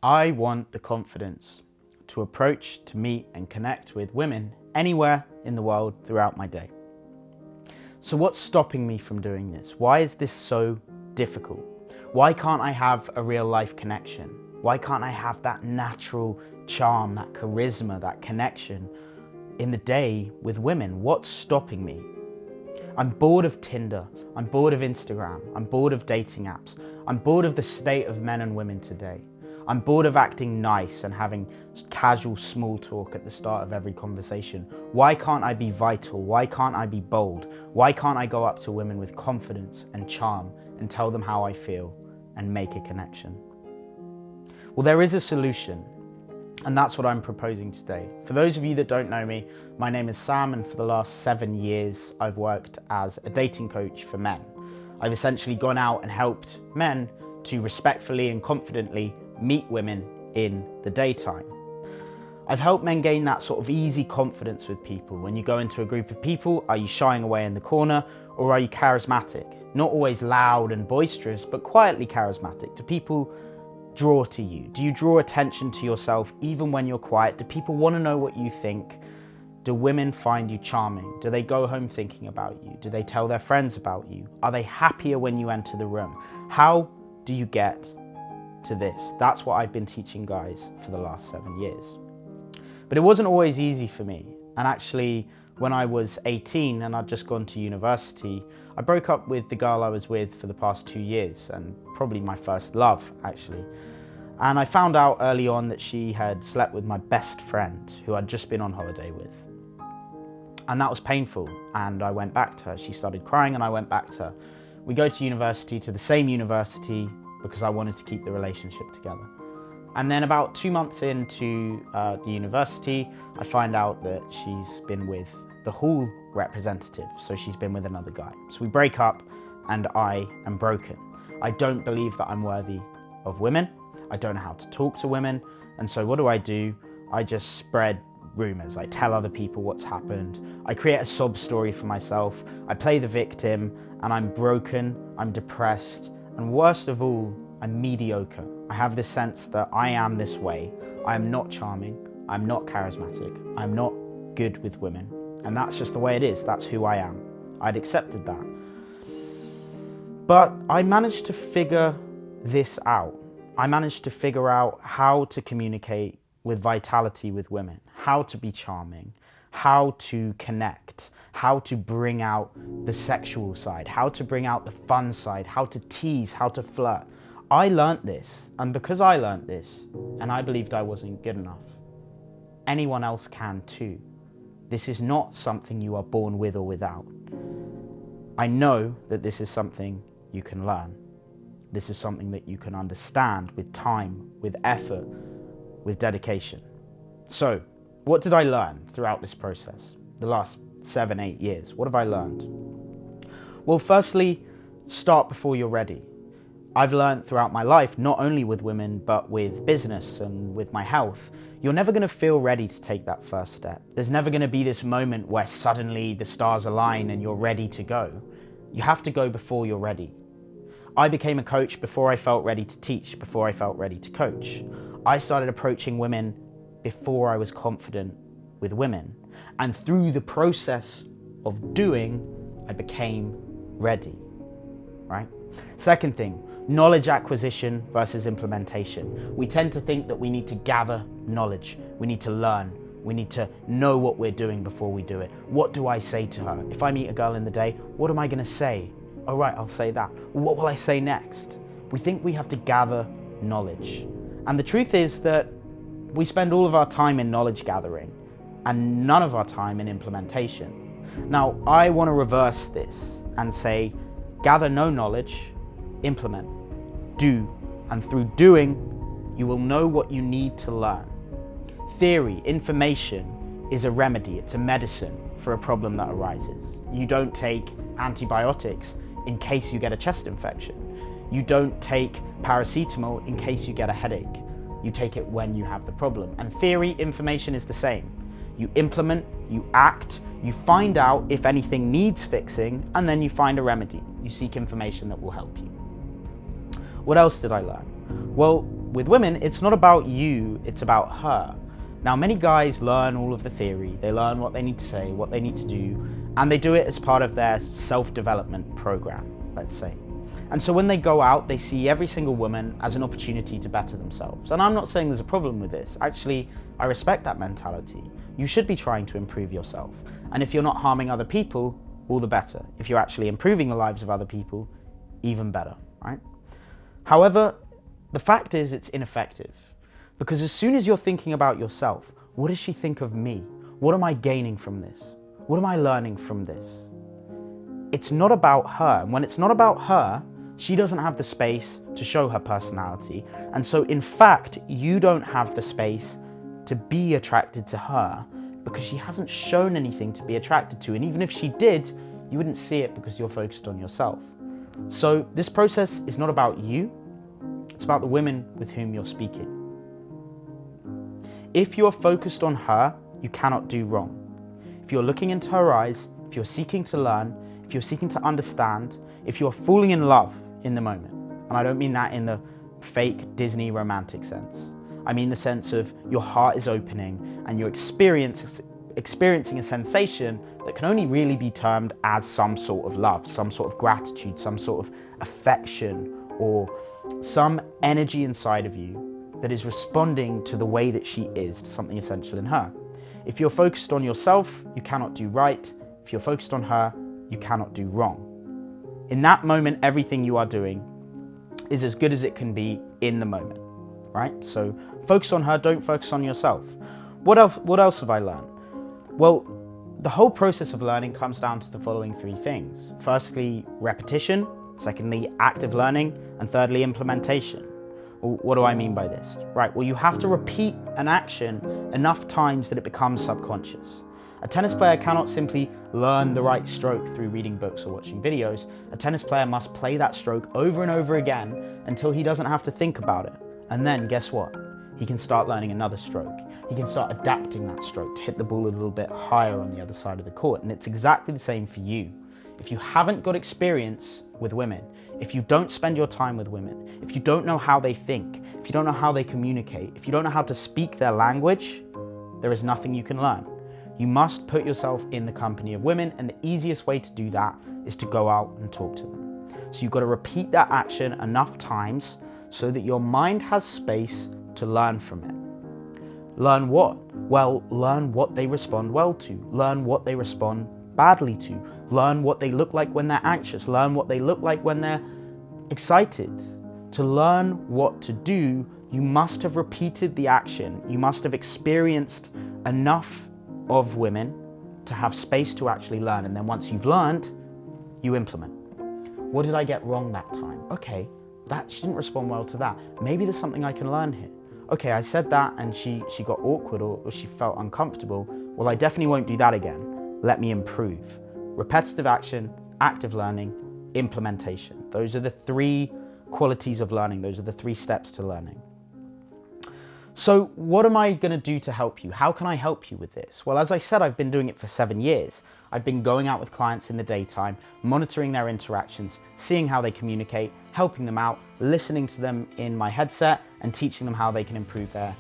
I want the confidence to approach, to meet and connect with women anywhere in the world throughout my day. So what's stopping me from doing this? Why is this so difficult? Why can't I have a real life connection? Why can't I have that natural charm, that charisma, that connection in the day with women? What's stopping me? I'm bored of Tinder. I'm bored of Instagram. I'm bored of dating apps. I'm bored of the state of men and women today. I'm bored of acting nice and having casual small talk at the start of every conversation. Why can't I be vital? Why can't I be bold? Why can't I go up to women with confidence and charm and tell them how I feel and make a connection? Well, there is a solution, and that's what I'm proposing today. For those of you that don't know me, my name is Sam, and for the last 7 years, I've worked as a dating coach for men. I've essentially gone out and helped men to respectfully and confidently meet women in the daytime. I've helped men gain that sort of easy confidence with people. When you go into a group of people, are you shying away in the corner, or are you charismatic? Not always loud and boisterous, but quietly charismatic. Do people draw to you? Do you draw attention to yourself even when you're quiet? Do people want to know what you think? Do women find you charming? Do they go home thinking about you? Do they tell their friends about you? Are they happier when you enter the room? How do you get to this? That's what I've been teaching guys for the last 7 years. But it wasn't always easy for me. And actually, when I was 18 and I'd just gone to university, I broke up with the girl I was with for the past 2 years, and probably my first love, actually. And I found out early on that she had slept with my best friend, who I'd just been on holiday with. And that was painful, and I went back to her. She started crying and I went back to her. We go to university, to the same university, because I wanted to keep the relationship together. And then about 2 months into the university, I find out that she's been with the hall representative, so she's been with another guy. So we break up and I am broken. I don't believe that I'm worthy of women. I don't know how to talk to women. And so what do? I just spread rumors. I tell other people what's happened. I create a sob story for myself. I play the victim, and I'm broken, I'm depressed, and worst of all, I'm mediocre. I have this sense that I am this way. I am not charming. I'm not charismatic. I'm not good with women. And that's just the way it is. That's who I am. I'd accepted that. But I managed to figure this out. I managed to figure out how to communicate with vitality with women, how to be charming, how to connect, how to bring out the sexual side, how to bring out the fun side, how to tease, how to flirt. I learnt this, and because I learnt this, and I believed I wasn't good enough, anyone else can too. This is not something you are born with or without. I know that this is something you can learn. This is something that you can understand with time, with effort, with dedication. So, what did I learn throughout this process? The last 7, 8 years, what have I learned? Well, firstly, start before you're ready. I've learned throughout my life, not only with women, but with business and with my health, you're never going to feel ready to take that first step. There's never going to be this moment where suddenly the stars align and you're ready to go. You have to go before you're ready. I became a coach before I felt ready to teach, before I felt ready to coach. I started approaching women before I was confident with women. And through the process of doing, I became ready, right? Second thing, knowledge acquisition versus implementation. We tend to think that we need to gather knowledge. We need to learn. We need to know what we're doing before we do it. What do I say to her? If I meet a girl in the day, what am I going to say? Oh, right, I'll say that. What will I say next? We think we have to gather knowledge. And the truth is that we spend all of our time in knowledge gathering and none of our time in implementation. Now, I want to reverse this and say, gather no knowledge, implement, do, and through doing, you will know what you need to learn. Theory, information is a remedy, it's a medicine for a problem that arises. You don't take antibiotics in case you get a chest infection. You don't take paracetamol in case you get a headache. You take it when you have the problem. And theory, information is the same. You implement, you act, you find out if anything needs fixing, and then you find a remedy. You seek information that will help you. What else did I learn? Well, with women, it's not about you, it's about her. Now, many guys learn all of the theory, they learn what they need to say, what they need to do, and they do it as part of their self-development program, let's say. And so when they go out, they see every single woman as an opportunity to better themselves. And I'm not saying there's a problem with this. Actually, I respect that mentality. You should be trying to improve yourself. And if you're not harming other people, all the better. If you're actually improving the lives of other people, even better, right? However, the fact is it's ineffective. Because as soon as you're thinking about yourself, what does she think of me? What am I gaining from this? What am I learning from this? It's not about her. And when it's not about her, she doesn't have the space to show her personality. And so in fact, you don't have the space to be attracted to her because she hasn't shown anything to be attracted to. And even if she did, you wouldn't see it because you're focused on yourself. So this process is not about you, it's about the women with whom you're speaking. If you're focused on her, you cannot do wrong. If you're looking into her eyes, if you're seeking to learn, if you're seeking to understand, if you're falling in love in the moment, and I don't mean that in the fake Disney romantic sense. I mean the sense of your heart is opening and you're experiencing a sensation that can only really be termed as some sort of love, some sort of gratitude, some sort of affection, or some energy inside of you that is responding to the way that she is, to something essential in her. If you're focused on yourself, you cannot do right. If you're focused on her, you cannot do wrong. In that moment, everything you are doing is as good as it can be in the moment, right? So focus on her, don't focus on yourself. What else have I learned? Well, the whole process of learning comes down to the following three things. Firstly, repetition. Secondly, active learning. And thirdly, implementation. Well, what do I mean by this? Right, well, you have to repeat an action enough times that it becomes subconscious. A tennis player cannot simply learn the right stroke through reading books or watching videos. A tennis player must play that stroke over and over again until he doesn't have to think about it. And then guess what? He can start learning another stroke. He can start adapting that stroke to hit the ball a little bit higher on the other side of the court. And it's exactly the same for you. If you haven't got experience with women, if you don't spend your time with women, if you don't know how they think, if you don't know how they communicate, if you don't know how to speak their language, there is nothing you can learn. You must put yourself in the company of women, and the easiest way to do that is to go out and talk to them. So you've got to repeat that action enough times so that your mind has space to learn from it. Learn what? Well, learn what they respond well to. Learn what they respond badly to. Learn what they look like when they're anxious. Learn what they look like when they're excited. To learn what to do, you must have repeated the action. You must have experienced enough of women to have space to actually learn. And then once you've learned, you implement. What did I get wrong that time? Okay, she didn't respond well to that. Maybe there's something I can learn here. Okay, I said that and she got awkward or she felt uncomfortable. Well, I definitely won't do that again. Let me improve. Repetitive action, active learning, implementation. Those are the three qualities of learning. Those are the three steps to learning. So what am I going to do to help you? How can I help you with this? Well, as I said, I've been doing it for 7 years. I've been going out with clients in the daytime, monitoring their interactions, seeing how they communicate, helping them out, listening to them in my headset and teaching them how they can improve their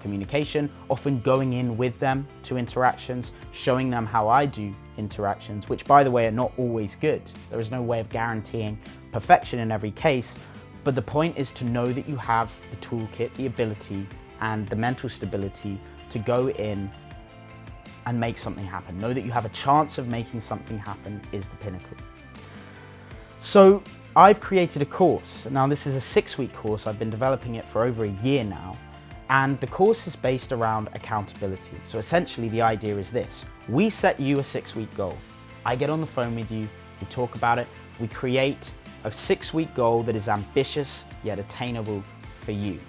communication, often going in with them to interactions, showing them how I do interactions, which by the way are not always good. There is no way of guaranteeing perfection in every case, but the point is to know that you have the toolkit, the ability and the mental stability to go in and make something happen. Know that you have a chance of making something happen is the pinnacle. So I've created a course. Now this is a 6-week course. I've been developing it for over a year now. And the course is based around accountability. So essentially the idea is this. We set you a 6-week goal. I get on the phone with you, we talk about it, we create a 6-week goal that is ambitious yet attainable for you.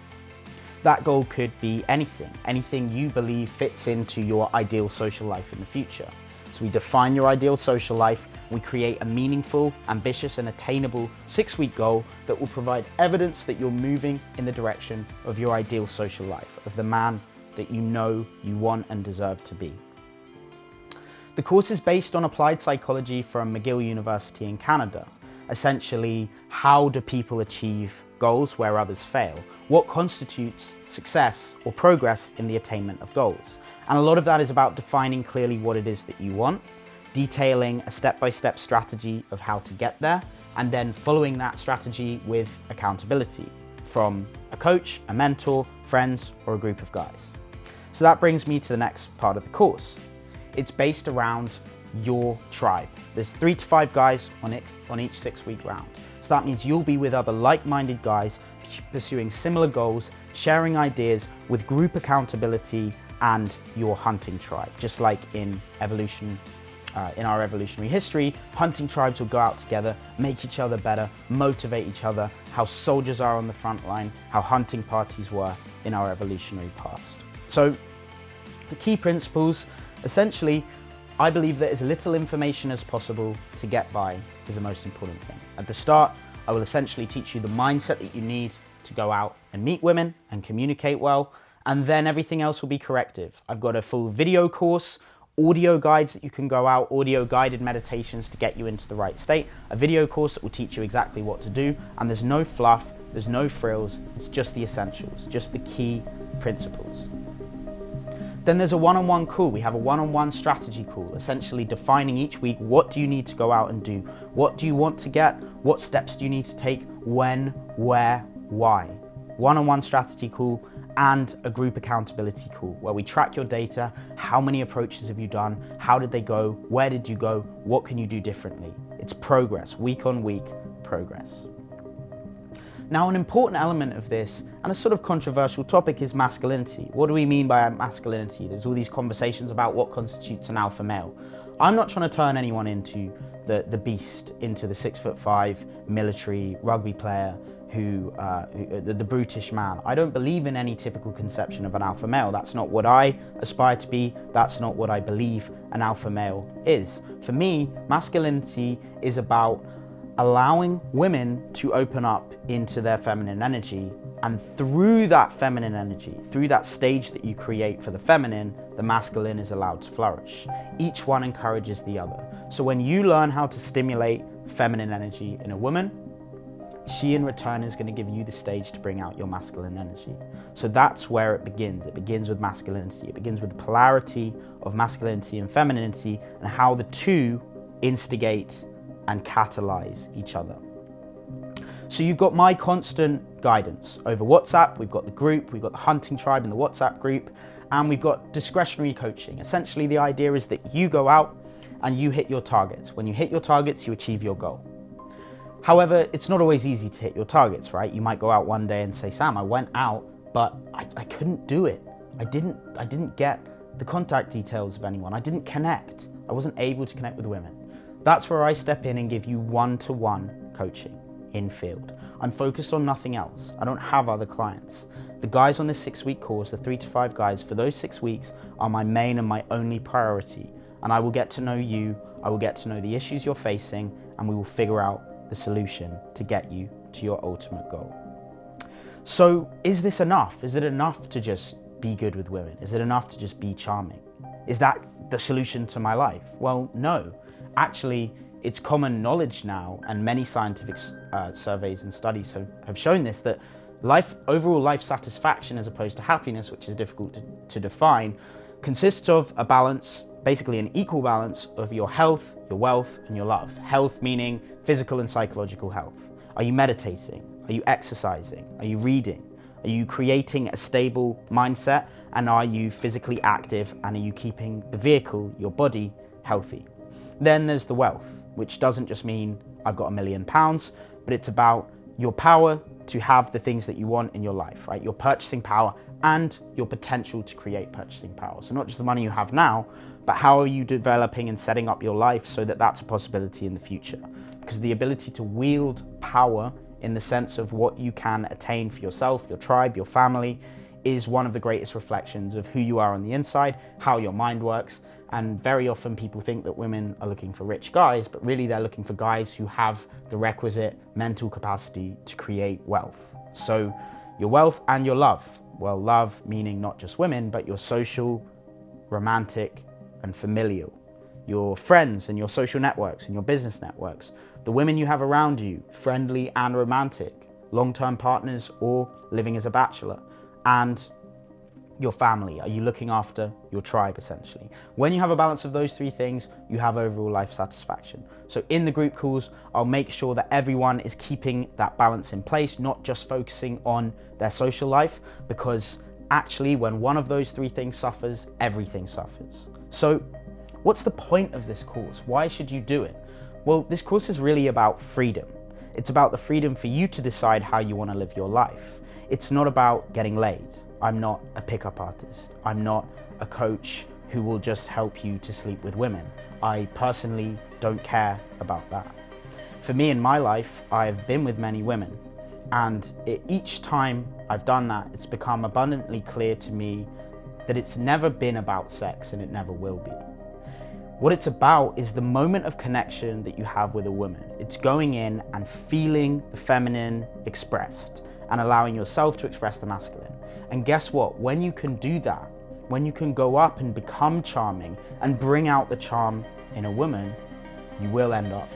That goal could be anything you believe fits into your ideal social life in the future. So we define your ideal social life, we create a meaningful, ambitious and attainable 6-week goal that will provide evidence that you're moving in the direction of your ideal social life, of the man that you know you want and deserve to be. The course is based on applied psychology from McGill University in Canada. Essentially, how do people achieve goals where others fail? What constitutes success or progress in the attainment of goals? And a lot of that is about defining clearly what it is that you want, detailing a step-by-step strategy of how to get there, and then following that strategy with accountability from a coach, a mentor, friends, or a group of guys. So that brings me to the next part of the course. It's based around your tribe. There's 3 to 5 guys on each 6-week round. So that means you'll be with other like-minded guys pursuing similar goals, sharing ideas with group accountability and your hunting tribe. Just like in evolution, in our evolutionary history, hunting tribes will go out together, make each other better, motivate each other, how soldiers are on the front line, how hunting parties were in our evolutionary past. So the key principles, essentially, I believe that as little information as possible to get by is the most important thing. At the start, I will essentially teach you the mindset that you need to go out and meet women and communicate well, and then everything else will be corrective. I've got a full video course, audio guides that you can go out, audio guided meditations to get you into the right state, a video course that will teach you exactly what to do, and there's no fluff, there's no frills, it's just the essentials, just the key principles. Then there's a one-on-one call. We have a one-on-one strategy call, essentially defining each week, what do you need to go out and do? What do you want to get? What steps do you need to take? When, where, why? One-on-one strategy call and a group accountability call where we track your data. How many approaches have you done? How did they go? Where did you go? What can you do differently? It's progress, week on week progress. Now, an important element of this, and a sort of controversial topic, is masculinity. What do we mean by masculinity? There's all these conversations about what constitutes an alpha male. I'm not trying to turn anyone into the beast, into the 6'5" military rugby player the brutish man. I don't believe in any typical conception of an alpha male. That's not what I aspire to be. That's not what I believe an alpha male is. For me, masculinity is about allowing women to open up into their feminine energy, and through that feminine energy, through that stage that you create for the feminine, the masculine is allowed to flourish. Each one encourages the other. So when you learn how to stimulate feminine energy in a woman, she in return is going to give you the stage to bring out your masculine energy. So that's where it begins. It begins with masculinity. It begins with the polarity of masculinity and femininity, and how the two instigate and catalyze each other. So you've got my constant guidance over WhatsApp. We've got the group, we've got the hunting tribe in the WhatsApp group, and we've got discretionary coaching. Essentially, the idea is that you go out and you hit your targets. When you hit your targets, you achieve your goal. However, it's not always easy to hit your targets, right? You might go out one day and say, Sam, I went out, but I couldn't do it. I didn't get the contact details of anyone. I didn't connect. I wasn't able to connect with women. That's where I step in and give you one-to-one coaching in field. I'm focused on nothing else. I don't have other clients. The guys on this 6-week course, the 3 to 5 guys for those 6 weeks, are my main and my only priority. And I will get to know you, I will get to know the issues you're facing, and we will figure out the solution to get you to your ultimate goal. So is this enough? Is it enough to just be good with women? Is it enough to just be charming? Is that the solution to my life? Well, no. Actually, it's common knowledge now, and many scientific surveys and studies have shown this, that overall life satisfaction, as opposed to happiness, which is difficult to define, consists of a balance, basically an equal balance of your health, your wealth, and your love. Health meaning physical and psychological health. Are you meditating? Are you exercising? Are you reading? Are you creating a stable mindset? And are you physically active? And are you keeping the vehicle, your body, healthy? Then there's the wealth, which doesn't just mean I've got £1 million, but it's about your power to have the things that you want in your life, right? Your purchasing power and your potential to create purchasing power. So not just the money you have now, but how are you developing and setting up your life so that that's a possibility in the future? Because the ability to wield power in the sense of what you can attain for yourself, your tribe, your family, is one of the greatest reflections of who you are on the inside, how your mind works. And very often people think that women are looking for rich guys, but really they're looking for guys who have the requisite mental capacity to create wealth. So your wealth and your love. Well, love meaning not just women, but your social, romantic, and familial. Your friends and your social networks and your business networks. The women you have around you, friendly and romantic. long-term partners or living as a bachelor? And your family? Are you looking after your tribe, essentially? When you have a balance of those three things, you have overall life satisfaction. So in the group calls, I'll make sure that everyone is keeping that balance in place, not just focusing on their social life, because actually when one of those three things suffers, everything suffers. So what's the point of this course? Why should you do it? Well, this course is really about freedom. It's about the freedom for you to decide how you want to live your life. It's not about getting laid. I'm not a pickup artist. I'm not a coach who will just help you to sleep with women. I personally don't care about that. For me in my life, I've been with many women, and each time I've done that, it's become abundantly clear to me that it's never been about sex, and it never will be. What it's about is the moment of connection that you have with a woman. It's going in and feeling the feminine expressed and allowing yourself to express the masculine. And guess what? When you can do that, when you can go up and become charming and bring out the charm in a woman, you will end up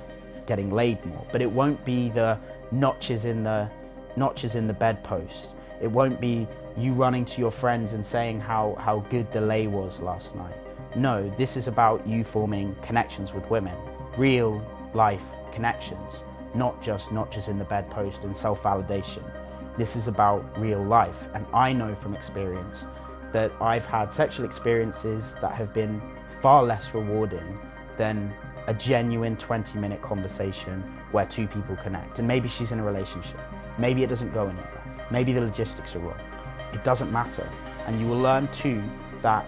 getting laid more. But it won't be the notches in the bedpost. It won't be you running to your friends and saying how good the lay was last night. No, this is about you forming connections with women, real life connections, not just notches in the bedpost and self-validation. This is about real life, and I know from experience that I've had sexual experiences that have been far less rewarding than a genuine 20-minute conversation where two people connect. And maybe she's in a relationship, maybe it doesn't go anywhere, maybe the logistics are wrong. It doesn't matter. And you will learn too that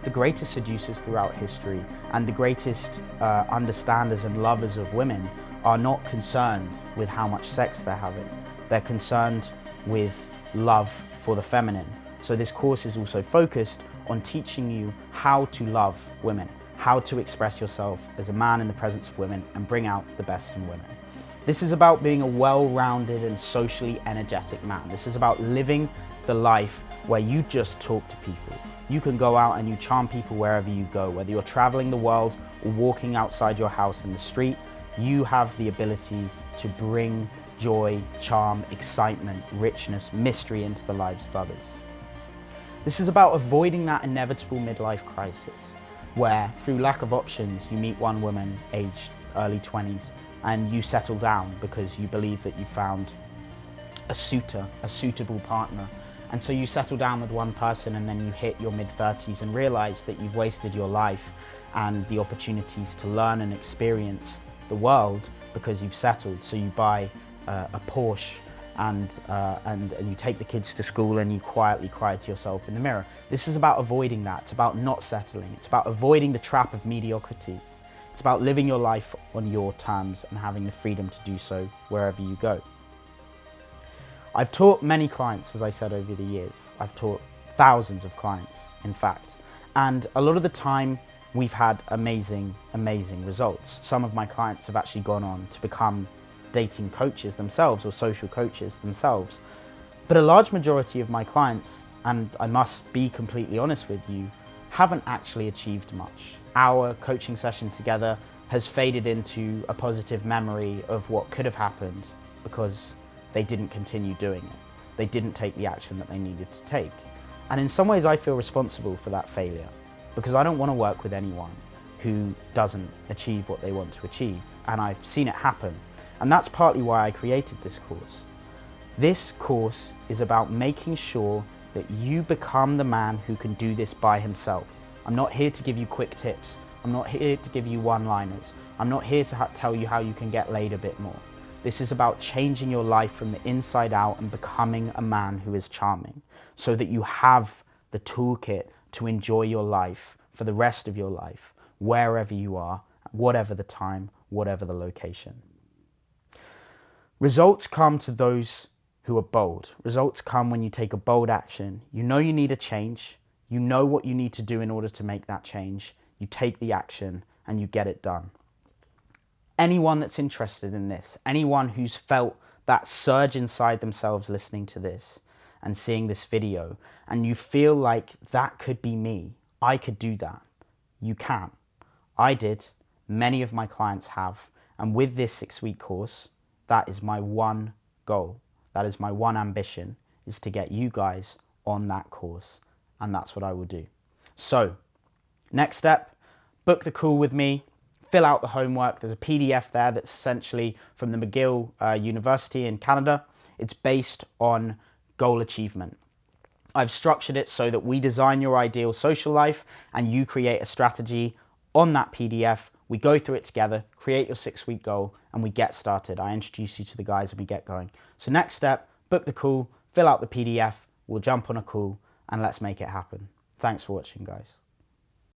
the greatest seducers throughout history and the greatest understanders and lovers of women are not concerned with how much sex they're having. They're concerned with love for the feminine. So this course is also focused on teaching you how to love women, how to express yourself as a man in the presence of women and bring out the best in women. This is about being a well-rounded and socially energetic man. This is about living the life where you just talk to people. You can go out and you charm people wherever you go, whether you're traveling the world or walking outside your house in the street. You have the ability to bring joy, charm, excitement, richness, mystery into the lives of others. This is about avoiding that inevitable midlife crisis where, through lack of options, you meet one woman aged early 20s and you settle down because you believe that you found a suitor, a suitable partner. And so you settle down with one person and then you hit your mid-30s and realize that you've wasted your life and the opportunities to learn and experience the world because you've settled. So you buy a Porsche and you take the kids to school and you quietly cry to yourself in the mirror. This is about avoiding that. It's about not settling. It's about avoiding the trap of mediocrity. It's about living your life on your terms and having the freedom to do so wherever you go. I've taught many clients, as I said, over the years. I've taught thousands of clients, in fact. And a lot of the time, we've had amazing, amazing results. Some of my clients have actually gone on to become dating coaches themselves or social coaches themselves. But a large majority of my clients, and I must be completely honest with you, haven't actually achieved much. Our coaching session together has faded into a positive memory of what could have happened because they didn't continue doing it. They didn't take the action that they needed to take. And in some ways I feel responsible for that failure because I don't want to work with anyone who doesn't achieve what they want to achieve. And I've seen it happen. And that's partly why I created this course. This course is about making sure that you become the man who can do this by himself. I'm not here to give you quick tips. I'm not here to give you one-liners. I'm not here to tell you how you can get laid a bit more. This is about changing your life from the inside out and becoming a man who is charming so that you have the toolkit to enjoy your life for the rest of your life, wherever you are, whatever the time, whatever the location. Results come to those who are bold. Results come when you take a bold action. You know you need a change. You know what you need to do in order to make that change. You take the action and you get it done. Anyone that's interested in this, anyone who's felt that surge inside themselves listening to this and seeing this video, and you feel like that could be me, I could do that, you can. I did, many of my clients have, and with this 6-week course, that is my one goal. That is my one ambition, is to get you guys on that course, and that's what I will do. So, next step, book the call with me, fill out the homework. There's a PDF there that's essentially from the McGill University in Canada. It's based on goal achievement. I've structured it so that we design your ideal social life and you create a strategy on that PDF. We go through it together, create your 6-week goal, and we get started. I introduce you to the guys and we get going. So next step, book the call, fill out the PDF, we'll jump on a call, and let's make it happen. Thanks for watching, guys.